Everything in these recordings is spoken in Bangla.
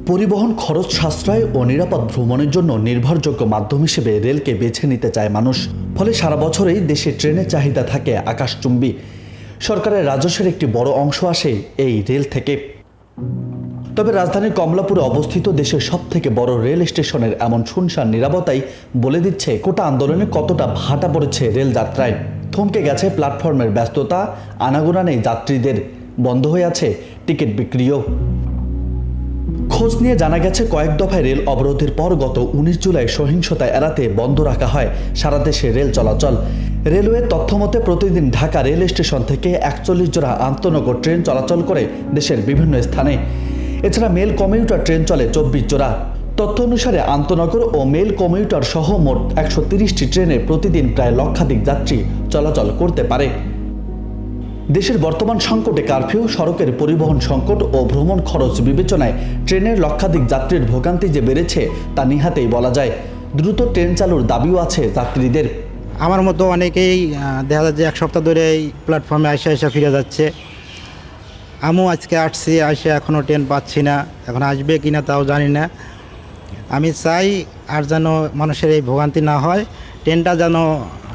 পরিবহন খরচ সাশ্রয় ও নিরাপদ ভ্রমণের জন্য নির্ভরযোগ্য মাধ্যম হিসেবে রেলকে বেছে নিতে চায় মানুষ। ফলে সারা বছরেই দেশে ট্রেনের চাহিদা থাকে আকাশচুম্বী। সরকারের রাজস্বের একটি বড় অংশ আসে এই রেল থেকে। তবে রাজধানীর কমলাপুরে অবস্থিত দেশের সবথেকে বড় রেল স্টেশনের এমন শুনশান নীরবতাই বলে দিচ্ছে কোটা আন্দোলনে কতটা ভাটা পড়েছে রেল যাত্রায়। থমকে গেছে প্ল্যাটফর্মের ব্যস্ততা, আনাগোনা নেই যাত্রীদের, বন্ধ হয়ে আছে টিকিট বিক্রিও। খোঁজ নিয়ে জানা গেছে কয়েক দফায় রেল অবরোধের পর গত 19 জুলাই সহিংসতা এড়াতে বন্ধ রাখা হয় সারা দেশে রেল চলাচল। রেলওয়ের তথ্যমতে প্রতিদিন ঢাকা রেল স্টেশন থেকে 41 জোড়া আন্তনগর ট্রেন চলাচল করে দেশের বিভিন্ন স্থানে। এছাড়া মেল কমিউটার ট্রেন চলে 24 জোড়া। তথ্য অনুসারে আন্তনগর ও মেল কমিউটার সহ মোট 130টি ট্রেনে প্রতিদিন প্রায় লক্ষাধিক যাত্রী চলাচল করতে পারে। দেশের বর্তমান সংকটে কারফিউ, সড়কের পরিবহন সংকট ও ভ্রমণ খরচ বিবেচনায় ট্রেনের লক্ষাধিক যাত্রীর ভোগান্তি যে বেড়েছে তা নিহাতেই বলা যায়। দ্রুত ট্রেন চালুর দাবিও আছে যাত্রীদের। আমার মতো অনেকেই দেখা যাচ্ছে এক সপ্তাহ ধরে এই প্ল্যাটফর্মে আসা ফিরে যাচ্ছে। আমিও আজকে আসছি, এখনও ট্রেন পাচ্ছি না। এখন আসবে কি না তাও জানি না। আমি চাই আর যেন মানুষের এই ভোগান্তি না হয়, ট্রেনটা যেন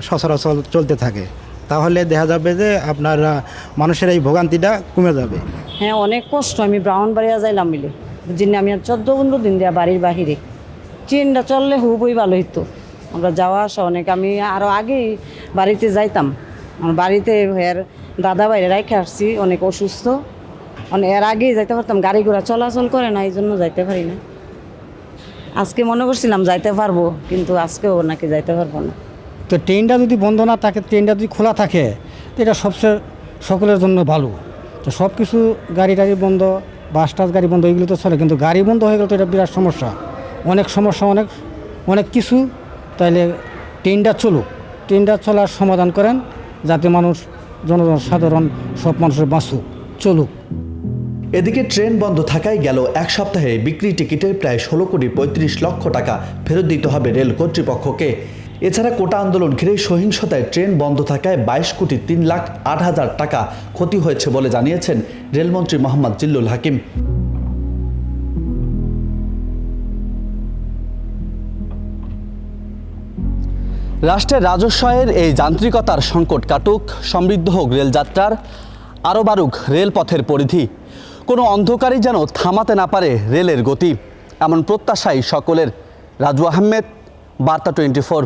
সচরাচর চলতে থাকে, তাহলে দেখা যাবে যে আপনার মানুষের এই ভোগান্তিটা কমে যাবে। হ্যাঁ, অনেক কষ্ট। আমি ব্রাহ্মণবাড়িয়া যাইলাম মিলে বুঝিনি, আমি আর 14-15 দিন দেওয়া বাড়ির বাহিরে। ট্রেনটা চললে খুবই ভালো হতো, আমরা যাওয়া আসা অনেক। আমি আরও আগেই বাড়িতে যাইতাম। আমার বাড়িতে এর দাদা বাইরে রেখে আসছি, অনেক অসুস্থ। এর আগেই যাইতে পারতাম, গাড়ি ঘোড়া চলাচল করে না, এই জন্য যাইতে পারি না। আজকে মনে করছিলাম যাইতে পারবো, কিন্তু আজকেও নাকি যাইতে পারবো না। তো ট্রেনটা যদি বন্ধ না থাকে, ট্রেনটা যদি খোলা থাকে, তো এটা সবচেয়ে সকলের জন্য ভালো। তো সব কিছু গাড়ি টাড়ি বন্ধ, বাস টাস গাড়ি বন্ধ, এগুলো তো চলে, কিন্তু গাড়ি বন্ধ হয়ে গেলে তো এটা বিরাট সমস্যা, অনেক সমস্যা, অনেক কিছু। তাইলে ট্রেনটা চলুক, ট্রেনটা চলার সমাধান করেন, যাতে মানুষ সাধারণ সব মানুষের বাঁচুক, চলুক। এদিকে ট্রেন বন্ধ থাকায় গেল এক সপ্তাহে বিক্রি টিকিটের প্রায় 16,35,00,000 টাকা ফেরত দিতে হবে রেল কর্তৃপক্ষকে। এছাড়া কোটা আন্দোলন ঘিরে সহিংসতায় ট্রেন বন্ধ থাকায় 22,03,08,000 টাকা ক্ষতি হয়েছে বলে জানিয়েছেন রেলমন্ত্রী মোহাম্মদ জিল্লুল হাকিম। রাষ্ট্রের রাজস্বের এই যান্ত্রিকতার সংকট কাটুক, সমৃদ্ধ হোক রেলযাত্রার, আরও বাড়ুক রেলপথের পরিধি। কোনো অন্ধকারই যেন থামাতে না পারে রেলের গতি, এমন প্রত্যাশাই সকলের। রাজু আহমেদ, বার্তা 24।